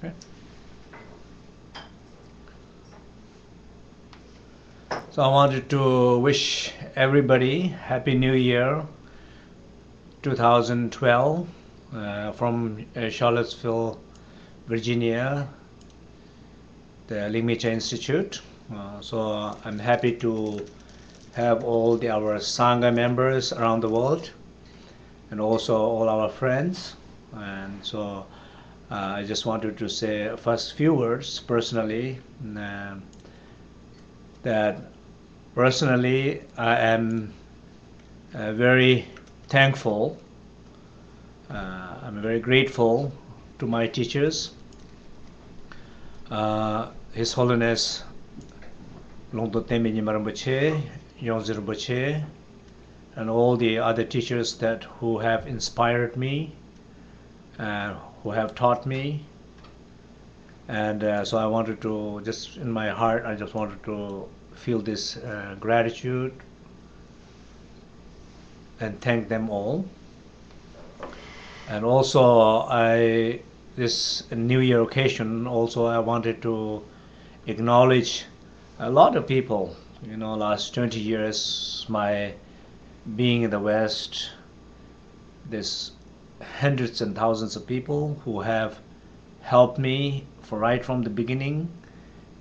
Okay. So I wanted to wish everybody Happy New Year 2012 from Charlottesville, Virginia, the Ligmincha Institute. So I'm happy to have all our Sangha members around the world and also all our friends. And so I just wanted to say first few words personally, that personally I am very thankful, I'm very grateful to my teachers, His Holiness Tenzin Rinpoche, Tenzin Rinpoche, and all the other teachers who have inspired me, who have taught me. And so I wanted to, just in my heart, I just wanted to feel this gratitude and thank them all. And also, this New Year occasion, also I wanted to acknowledge a lot of people. You know, last 20 years, my being in the West, there's hundreds and thousands of people who have helped me right from the beginning.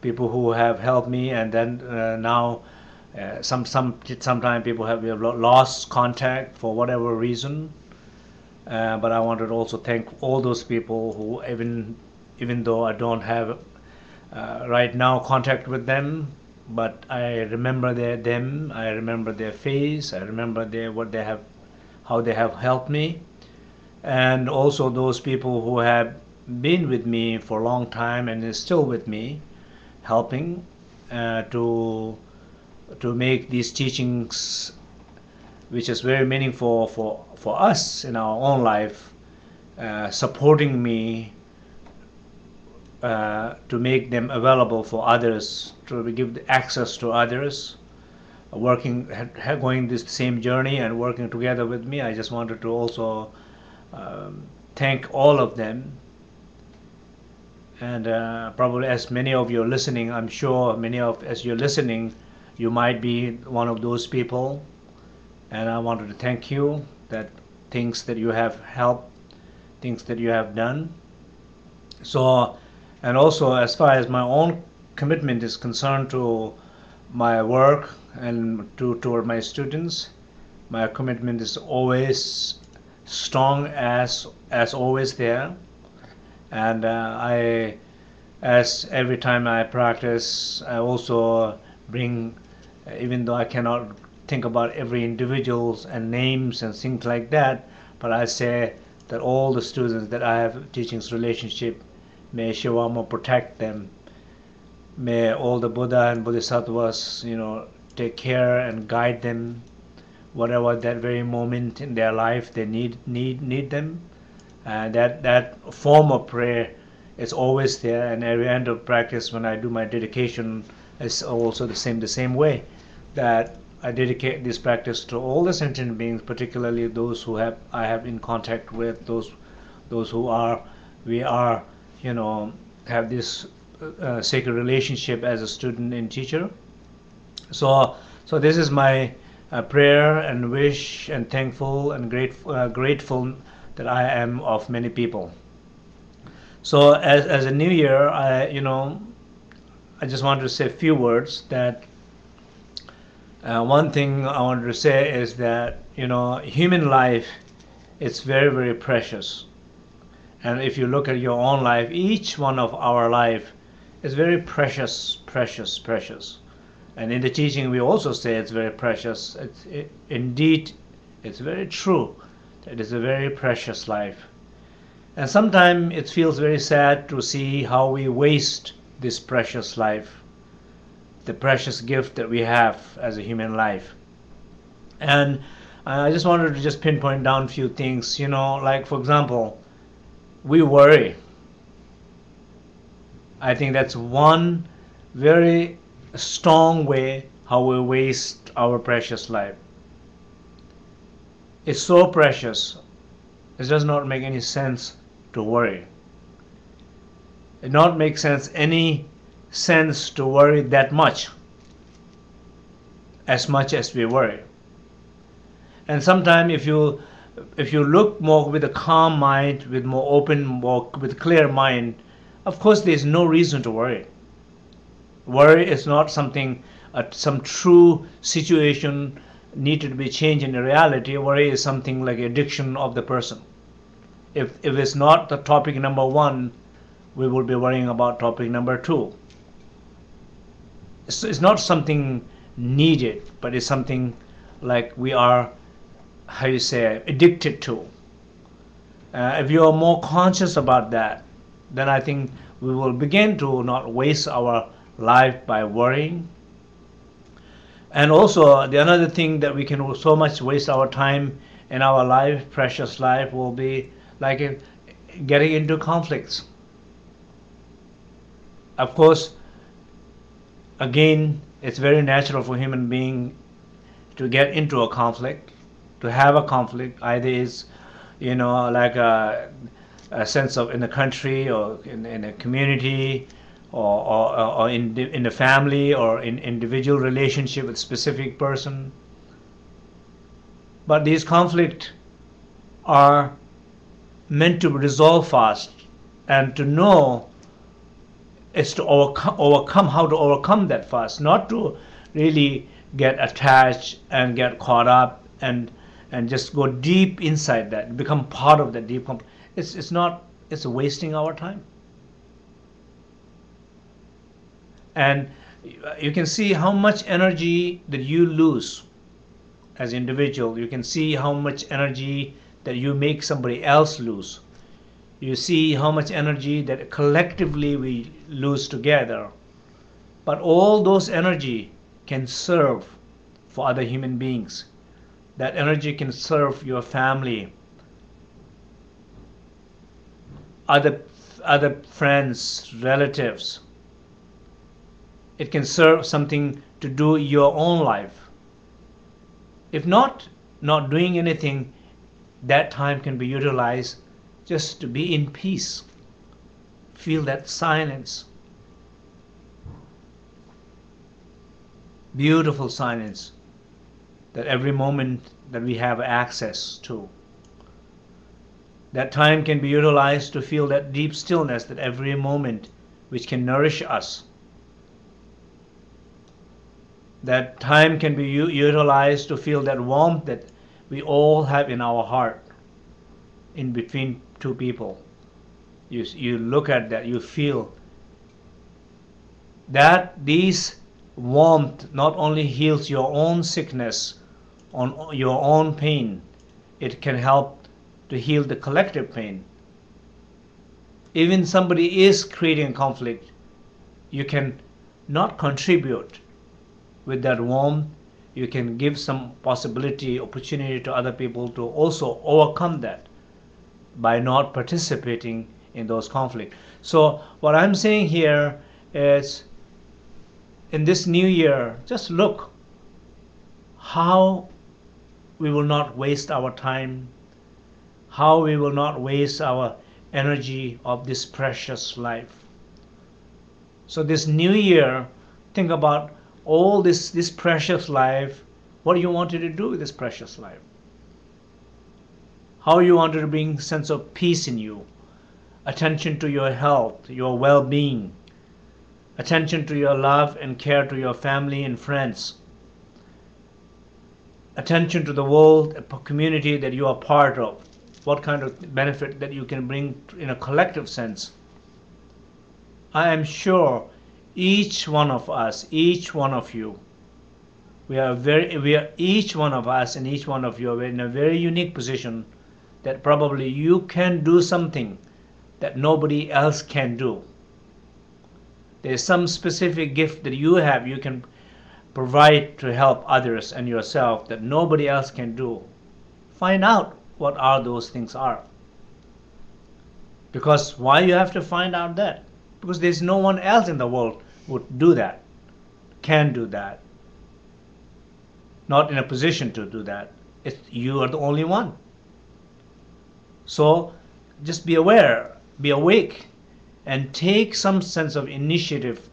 People who have helped me, and then now sometimes people have lost contact for whatever reason. But I wanted to also thank all those people who, even though I don't have right now contact with them, but I remember them. I remember their face. I remember how they have helped me, and also those people who have been with me for a long time and is still with me, helping to make these teachings, which is very meaningful for us in our own life, supporting me to make them available for others, to give the access to others, going this same journey and working together with me. I just wanted to also thank all of them. And probably as many of you are listening, I'm sure as you're listening, you might be one of those people. And I wanted to thank you, that things that you have helped, things that you have done. So, and also as far as my own commitment is concerned to my work and toward my students, my commitment is always strong, as always there. And as every time I practice, I also bring, even though I cannot think about every individuals and names and things like that, but I say that all the students that I have teachings relationship, may Shivama protect them. May all the Buddha and Bodhisattvas, take care and guide them, whatever that very moment in their life they need them. And that form of prayer is always there. And every end of practice, when I do my dedication, is also the same way, that I dedicate this practice to all the sentient beings, particularly those who I have in contact with, those who have this sacred relationship as a student and teacher. So this is my prayer and wish and thankful and grateful that I am of many people. So as a new year, I just wanted to say a few words. That one thing I wanted to say is that human life is very, very precious. And if you look at your own life, each one of our life is very precious, precious, precious. And in the teaching, we also say it's very precious. Indeed, it's very true. It is a very precious life. And sometimes it feels very sad to see how we waste this precious life, the precious gift that we have as a human life. And I just wanted to just pinpoint down a few things, like, for example, we worry. I think that's one very strong way how we waste our precious life. It's so precious, it does not make any sense to worry. it not make any sense to worry that much as we worry. And sometimes if you look more with a calm mind, with more open, more with clear mind, of course there's no reason to worry. Worry is not something, some true situation needed to be changed in the reality. Worry is something like addiction of the person. If it's not the topic number one, we will be worrying about topic number two. It's not something needed, but it's something like we are, how you say, addicted to. If you are more conscious about that, then I think we will begin to not waste our life by worrying. And also the another thing that we can so much waste our time in our life, precious life, will be like getting into conflicts. Of course, again, it's very natural for human being to get into a conflict, to have a conflict. Either is, like a sense of in the country or in a community, or in the family, or in individual relationship with specific person. But these conflicts are meant to be resolved fast, and to know is to overcome how to overcome that fast, not to really get attached and get caught up and just go deep inside that, become part of that deep. It's wasting our time. And you can see how much energy that you lose as an individual. You can see how much energy that you make somebody else lose. You see how much energy that collectively we lose together. But all those energy can serve for other human beings. That energy can serve your family, other friends, relatives. It can serve something to do your own life. If not doing anything, that time can be utilized just to be in peace. Feel that silence. Beautiful silence that every moment that we have access to. That time can be utilized to feel that deep stillness that every moment which can nourish us. That time can be utilized to feel that warmth that we all have in our heart in between two people. You look at that, you feel that these warmth not only heals your own sickness, on your own pain, it can help to heal the collective pain. Even somebody is creating conflict, you can not contribute with that warmth. You can give some possibility, opportunity to other people to also overcome that by not participating in those conflicts. So what I'm saying here is, in this new year, just look how we will not waste our time, how we will not waste our energy of this precious life. So this new year, think about all this precious life. What do you want to do with this precious life? How you want to bring sense of peace in you, attention to your health, your well-being, attention to your love and care to your family and friends, attention to the world, a community that you are part of, what kind of benefit that you can bring in a collective sense. I am sure each one of us, each one of you, we are each one of us and each one of you are in a very unique position that probably you can do something that nobody else can do. There's some specific gift that you have, you can provide to help others and yourself that nobody else can do. Find out what are those things are. Because why you have to find out that? Because there's no one else in the world would do that, can do that, not in a position to do that. You are the only one. So just be aware, be awake, and take some sense of initiative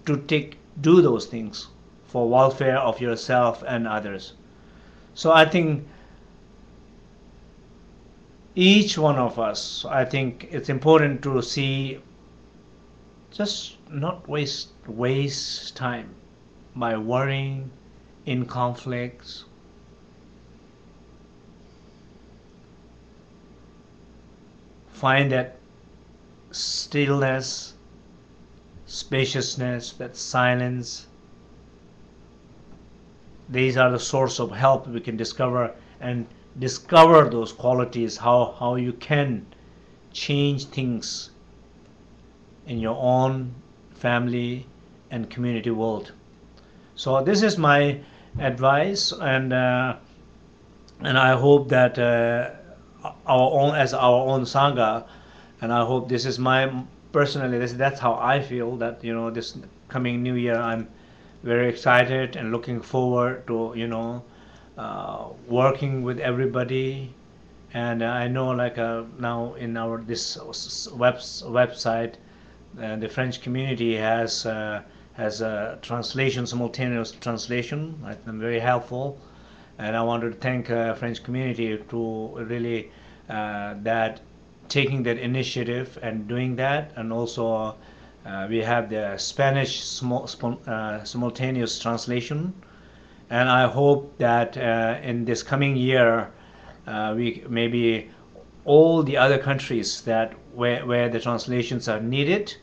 to do those things for welfare of yourself and others. So I think each one of us, I think it's important to see, just not waste time by worrying in conflicts. Find that stillness, spaciousness, that silence. These are the source of help we can discover, and discover those qualities, how you can change things in your own family and community world. So this is my advice, and I hope that our own sangha, and I hope this is my personally, that's how I feel, that this coming new year I'm very excited and looking forward to working with everybody. And I know, like, now in our this website, the French community has a translation, simultaneous translation. I think very helpful, and I want to thank French community to really that taking that initiative and doing that. And also we have the Spanish simultaneous translation, and I hope that in this coming year we maybe all the other countries that where the translations are needed,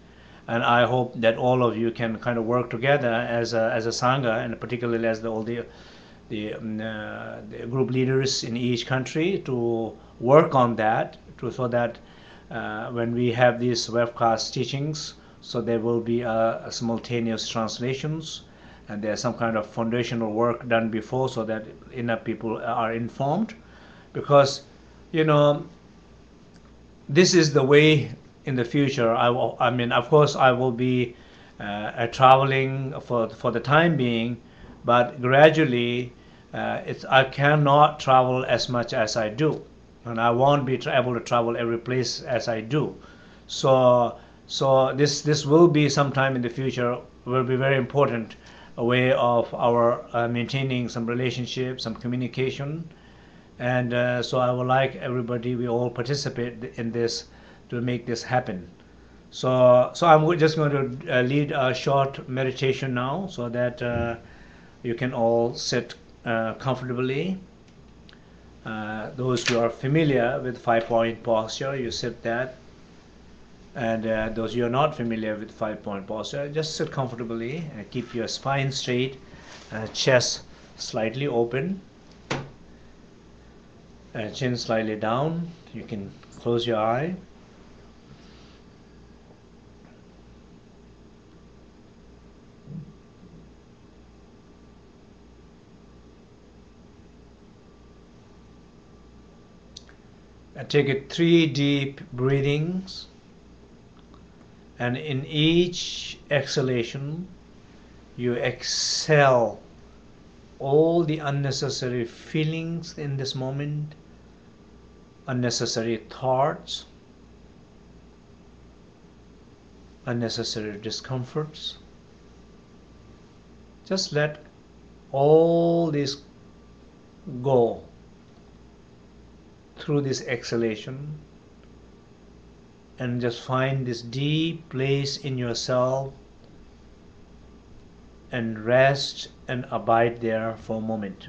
and I hope that all of you can kind of work together as a sangha, and particularly as all the group leaders in each country, to work on that, so that when we have these webcast teachings, so there will be a simultaneous translations, and there's some kind of foundational work done before, so that enough people are informed. Because this is the way in the future. I mean, of course, I will be traveling for the time being, but gradually, I cannot travel as much as I do, and I won't be able to travel every place as I do. So this will be sometime in the future, will be very important, a way of our maintaining some relationship, some communication. And so I would like everybody, we all participate in this, to make this happen. So I'm just going to lead a short meditation now, so that you can all sit comfortably. Those who are familiar with 5-point posture, you sit that. And those who are not familiar with 5-point posture, just sit comfortably and keep your spine straight, chest slightly open, chin slightly down. You can close your eye. And take 3 deep breathings, and in each exhalation you exhale all the unnecessary feelings in this moment, unnecessary thoughts, unnecessary discomforts. Just let all this go through this exhalation, and just find this deep place in yourself and rest and abide there for a moment.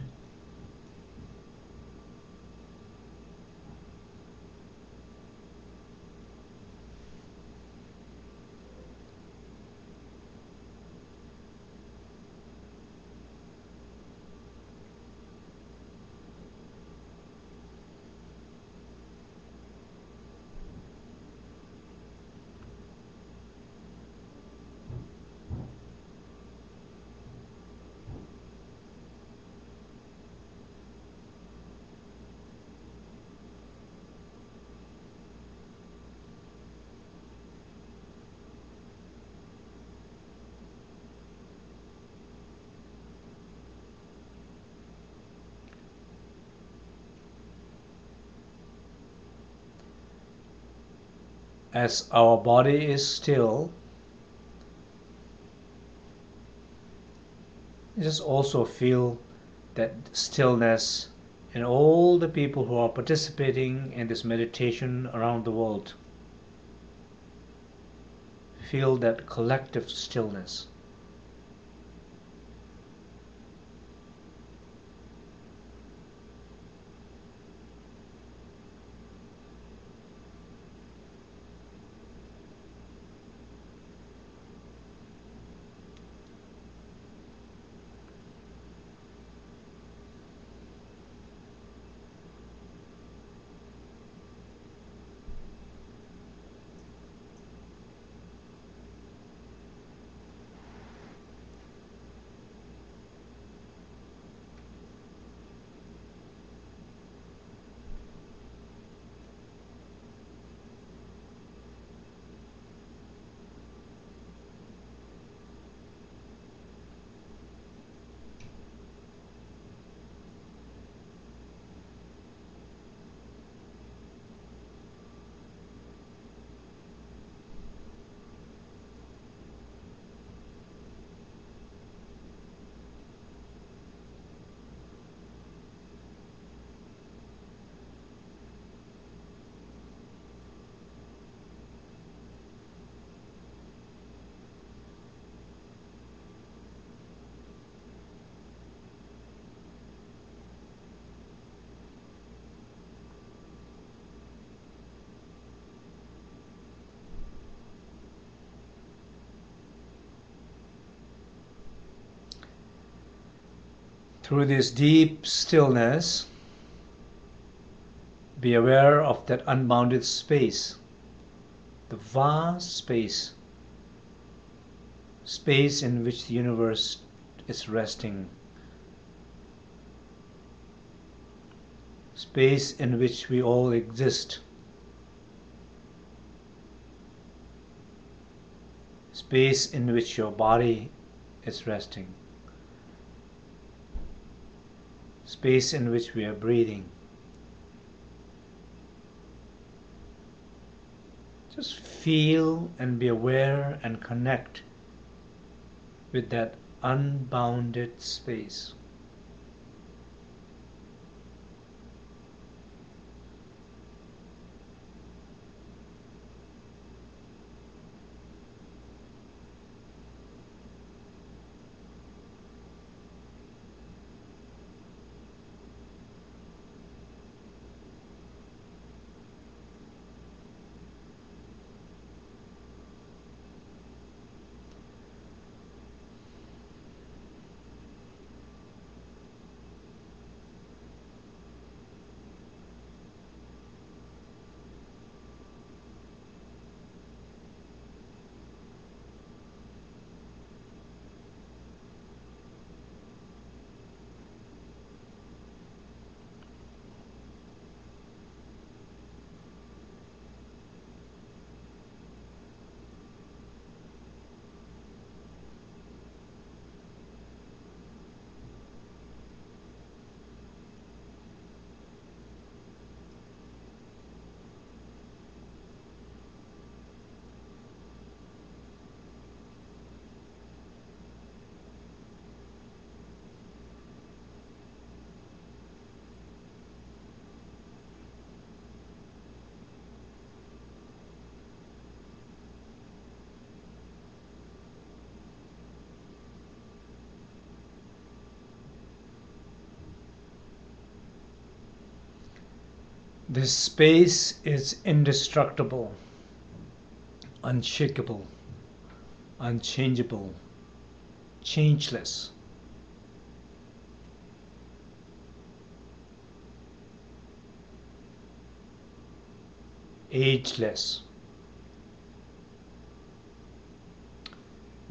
As our body is still, just also feel that stillness in all the people who are participating in this meditation around the world. Feel that collective stillness. Through this deep stillness, be aware of that unbounded space, the vast space, space in which the universe is resting, space in which we all exist, space in which your body is resting, space in which we are breathing. Just feel and be aware and connect with that unbounded space. This space is indestructible, unshakable, unchangeable, changeless. Ageless,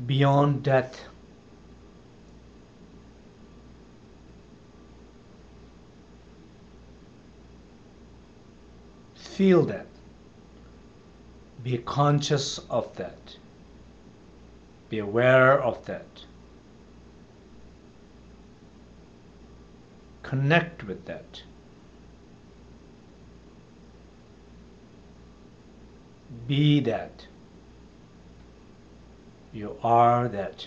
beyond death. Feel that. Be conscious of that. Be aware of that. Connect with that. Be that. You are that.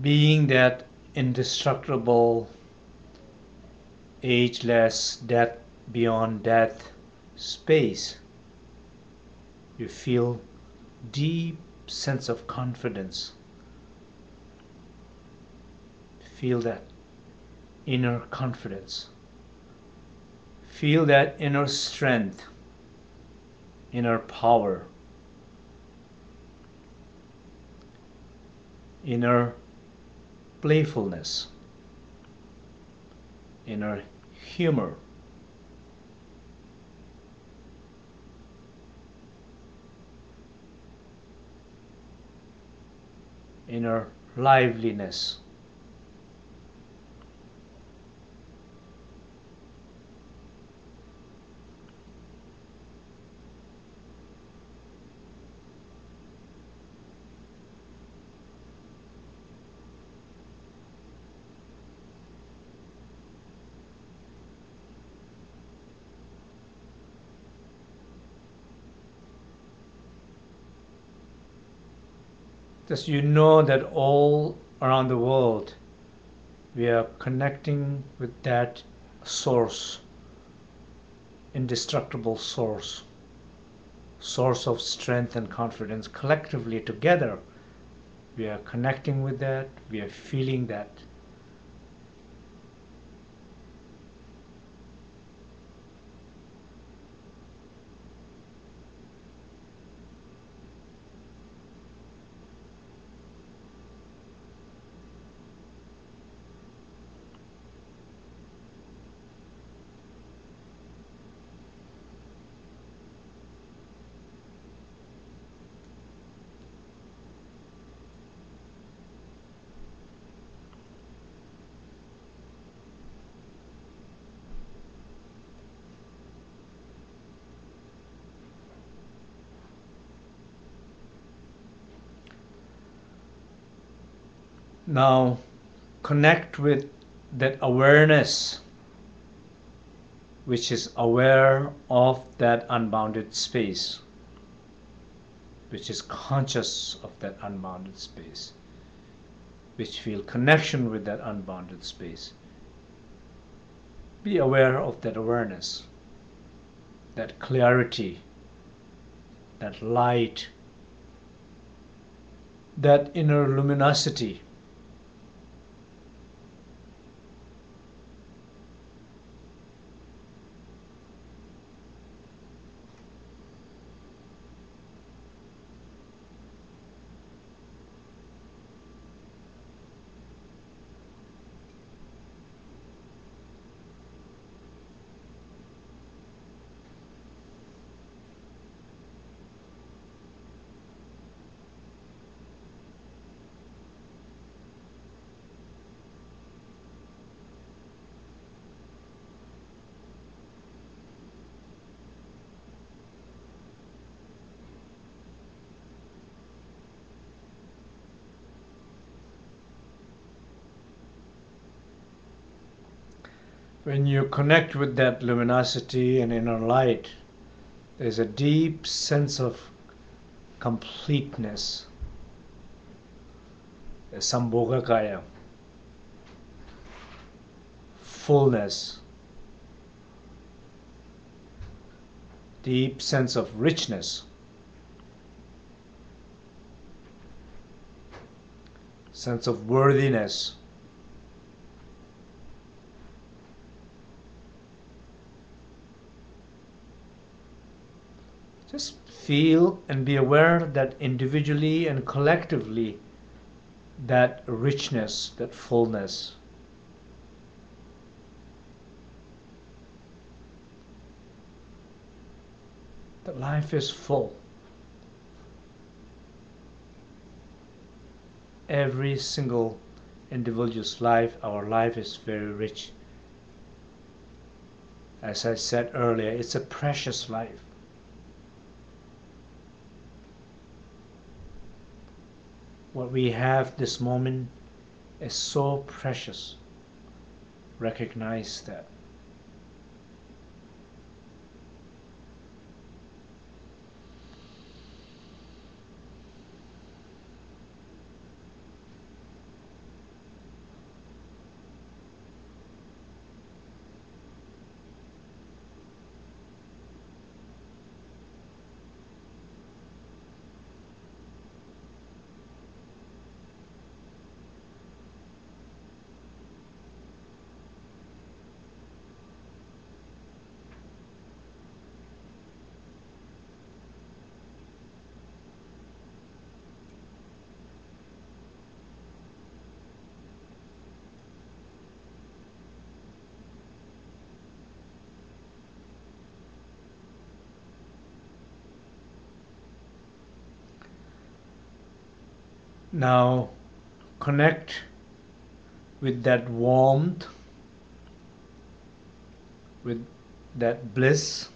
Being that indestructible, ageless, death beyond death space, you feel deep sense of confidence. Feel that inner confidence. Feel that inner strength, inner power, inner playfulness, inner humor, inner liveliness. Just you know that all around the world we are connecting with that source, indestructible source, source of strength and confidence. Collectively together we are connecting with that, we are feeling that. Now connect with that awareness which is aware of that unbounded space, which is conscious of that unbounded space, which feel connection with that unbounded space. Be aware of that awareness, that clarity, that light, that inner luminosity. When you connect with that luminosity and inner light, there's a deep sense of completeness, a sambhogakaya, fullness, deep sense of richness. sense of worthiness. Just feel and be aware that individually and collectively, that richness, that fullness. That life is full. Every single individual's life, our life is very rich. As I said earlier, it's a precious life. What we have this moment is so precious. Recognize that. Now connect with that warmth, with that bliss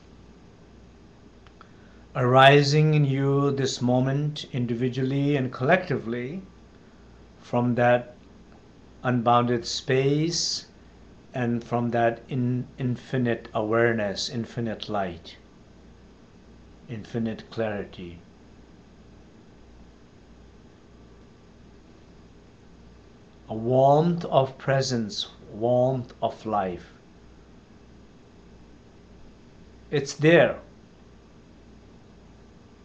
arising in you this moment, individually and collectively, from that unbounded space and from that infinite awareness, infinite light, infinite clarity. A warmth of presence, warmth of life. It's there.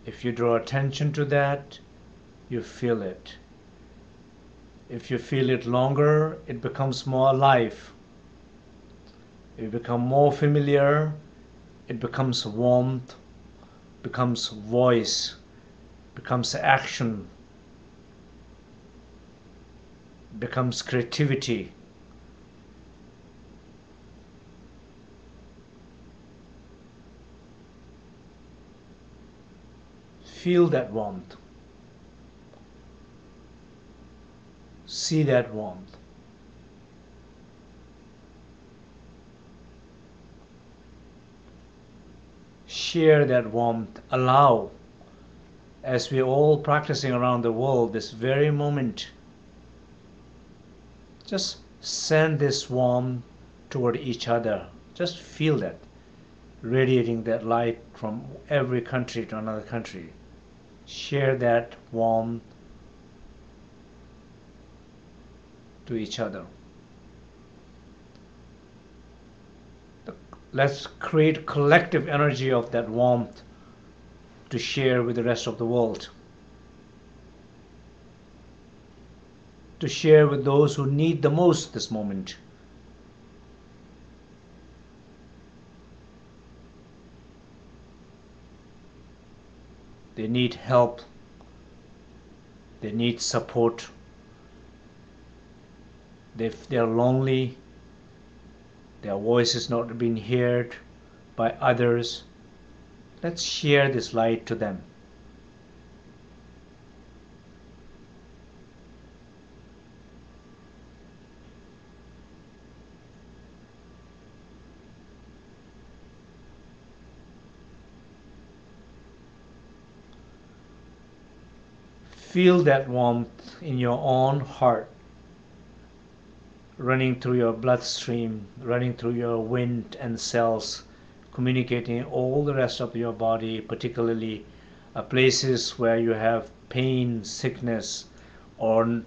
If you draw attention to that, you feel it. If you feel it longer, it becomes more alive. If you become more familiar, it becomes warmth, becomes voice, becomes action, becomes creativity. Feel that warmth. See that warmth. Share that warmth. Allow, as we're all practicing around the world, this very moment, just send this warmth toward each other. Just feel that, radiating that light from every country to another country. Share that warmth to each other. Let's create collective energy of that warmth to share with the rest of the world. To share with those who need the most this moment. They need help. They need support. They're lonely. Their voice is not being heard by others. Let's share this light to them. Feel that warmth in your own heart, running through your bloodstream, running through your wind and cells, communicating all the rest of your body, particularly places where you have pain, sickness, or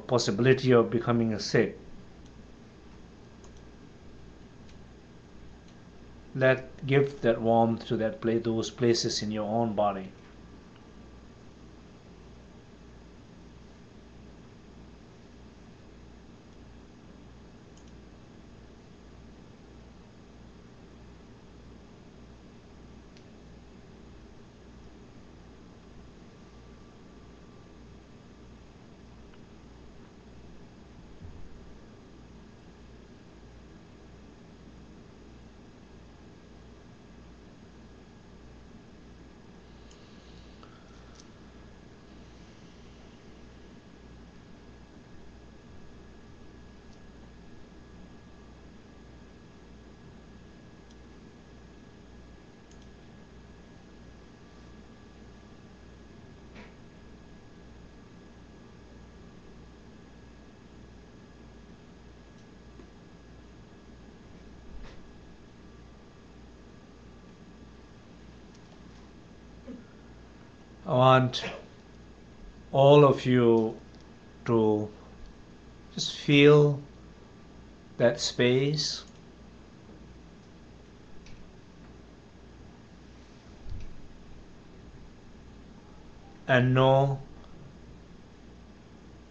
possibility of becoming sick. Give that warmth to those places in your own body. I want all of you to just feel that space, and know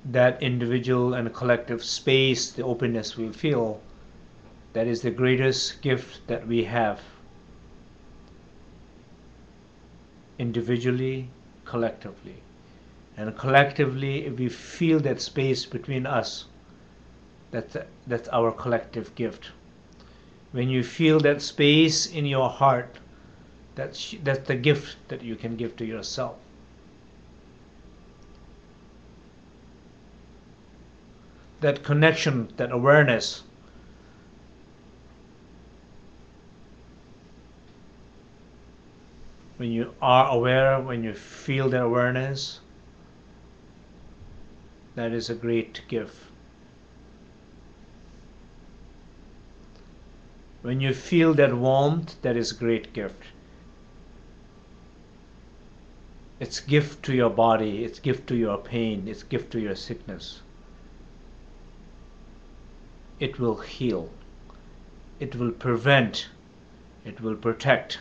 that individual and collective space, the openness we feel, that is the greatest gift that we have, individually, collectively. And collectively, if we feel that space between us, that's our collective gift. When you feel that space in your heart, that's the gift that you can give to yourself. That connection, that awareness, when you are aware, when you feel that awareness, that is a great gift. When you feel that warmth, that is a great gift. It's gift to your body, it's gift to your pain, it's gift to your sickness. It will heal, it will prevent, it will protect.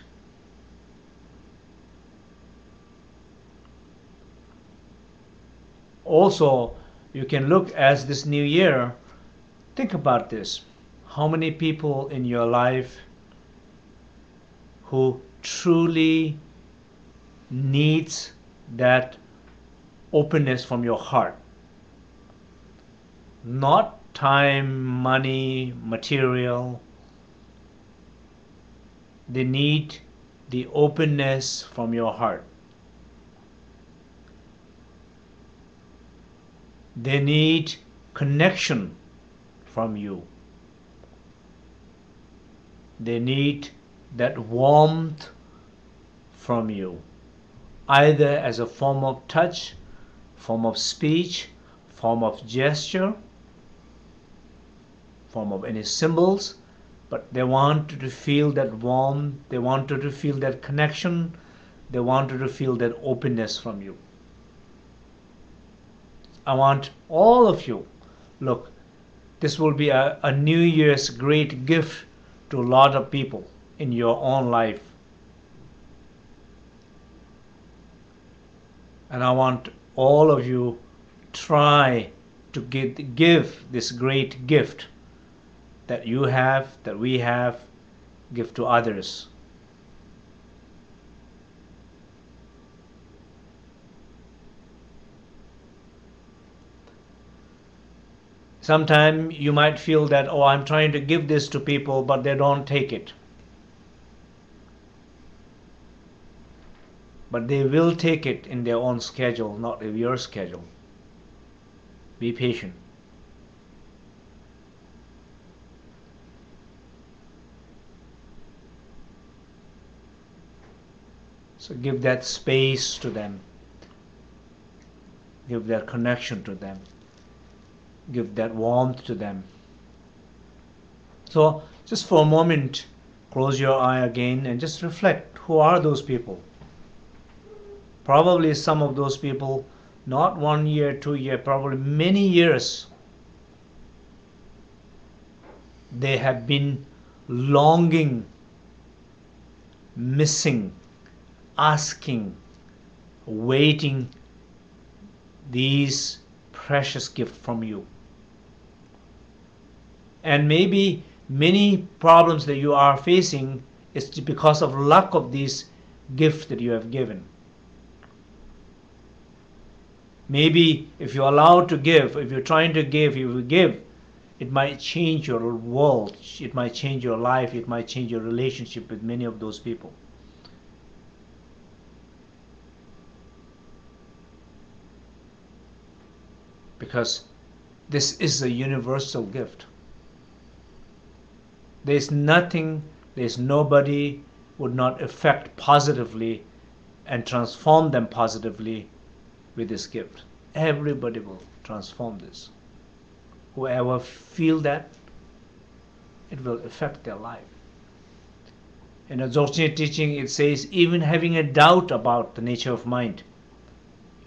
Also, you can look as this new year, think about this. How many people in your life who truly needs that openness from your heart? Not time, money, material. They need the openness from your heart. They need connection from you. They need that warmth from you, either as a form of touch, form of speech, form of gesture, form of any symbols, but they want you to feel that warmth, they want you to feel that connection, they want you to feel that openness from you. I want all of you, look, this will be a New Year's great gift to a lot of people in your own life. And I want all of you try to give this great gift that you have, that we have, give to others. Sometimes you might feel that, oh, I'm trying to give this to people, but they don't take it. But they will take it in their own schedule, not in your schedule. Be patient. So give that space to them. Give that connection to them. Give that warmth to them. So just for a moment, close your eye again and just reflect, who are those people? Probably some of those people, not 1 year, 2 years, probably many years, they have been longing, missing, asking, waiting these precious gifts from you. And maybe many problems that you are facing is because of lack of these gifts that you have given. Maybe if you're allowed to give, if you're trying to give, if you give, it might change your world, it might change your life, it might change your relationship with many of those people. Because this is a universal gift. There's nothing, there's nobody would not affect positively and transform them positively with this gift. Everybody will transform this. Whoever feel that, it will affect their life. In a Dzogchen teaching, it says, even having a doubt about the nature of mind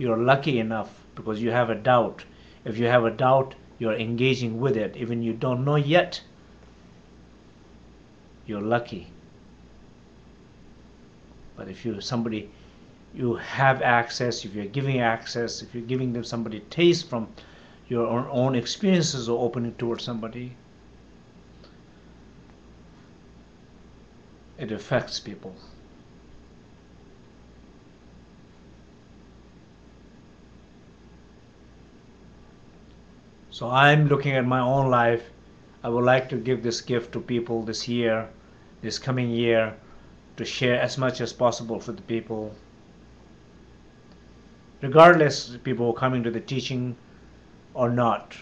you're lucky enough because you have a doubt. If you have a doubt, you're engaging with it. Even you don't know yet, you're lucky. But if you have access, if you're giving access, if you're giving them somebody taste from your own experiences or opening towards somebody, it affects people. So I'm looking at my own life. I would like to give this gift to people this year, this coming year, to share as much as possible for the people. Regardless of people who are coming to the teaching or not,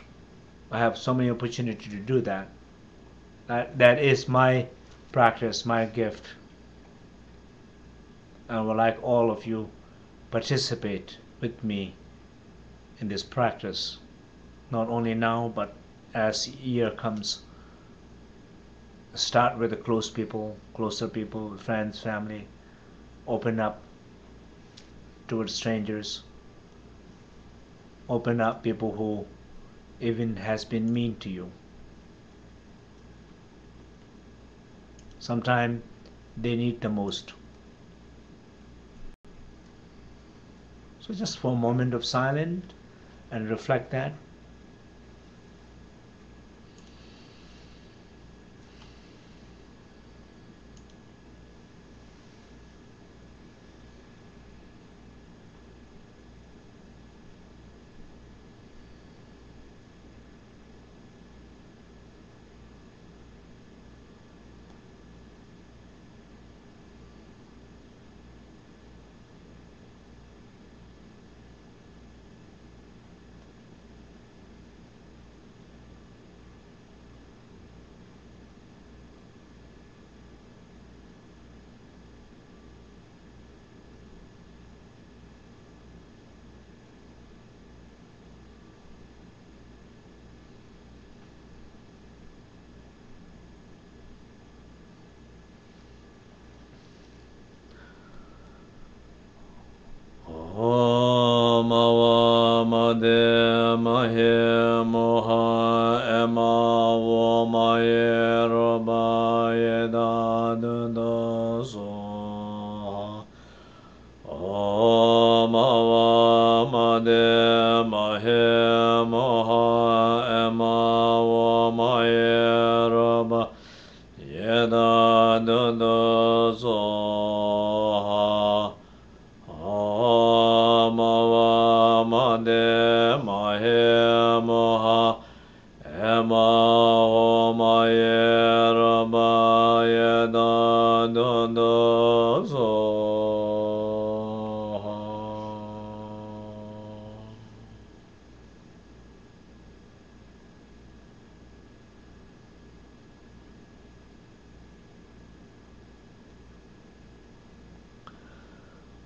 I have so many opportunities to do that. That is my practice, my gift. I would like all of you participate with me in this practice, not only now, but as year comes. Start with the closer people, friends, family. Open up towards strangers. Open up people who even has been mean to you. Sometimes they need the most. So just for a moment of silence and reflect that.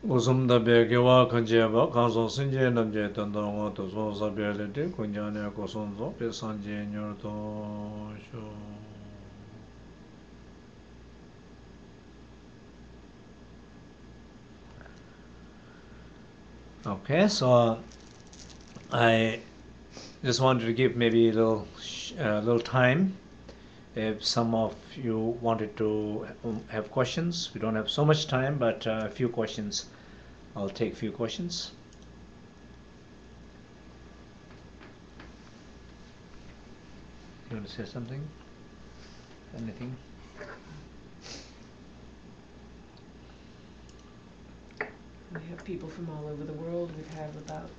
Usumda begewa kanjeba kanson sinje namje tanda ngo to so sabele de kunjane ko sonzo pe sanje nyorto sho. Okay, so I just wanted to give maybe a little time if some of you wanted to have questions. We don't have so much time, but a few questions. I'll take a few questions. You want to say something? Anything? We have people from all over the world. We have about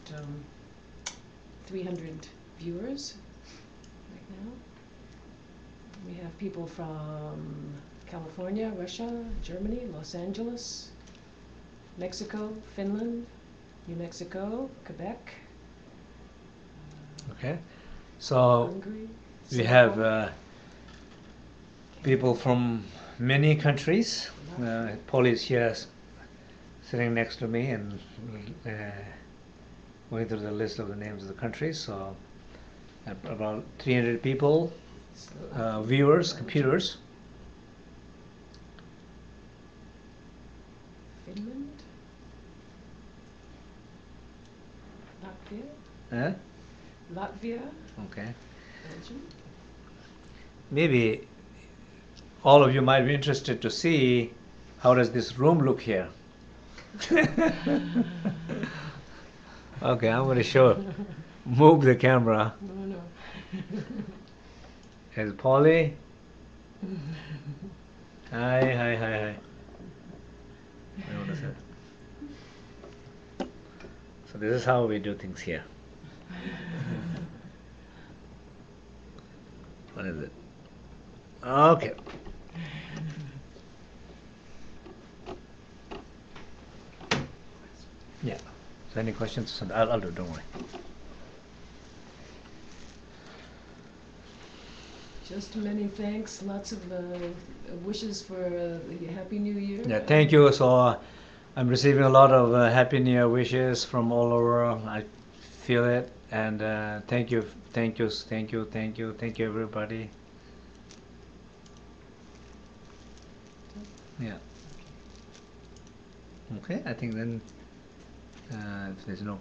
300 viewers right now. We have people from California, Russia, Germany, Los Angeles, Mexico, Finland, New Mexico, Quebec. Okay, so Hungary, we have people from many countries. Paul is here sitting next to me and going through the list of the names of the countries. So about 300 people, viewers, computers. Finland, Huh? Latvia, Okay. Belgium. Maybe all of you might be interested to see how does this room look here. Okay, I'm going to show. Move the camera. No. Here's Polly. Hi. Notice it. So this is how we do things here. What is it? Okay. Yeah. So any questions? I'll do. Don't worry. Just many thanks. Lots of wishes for the Happy New Year. Yeah. Thank you. So I'm receiving a lot of Happy New Year wishes from all over. I feel it, and thank you, everybody. Yeah. Okay. I think then if there's no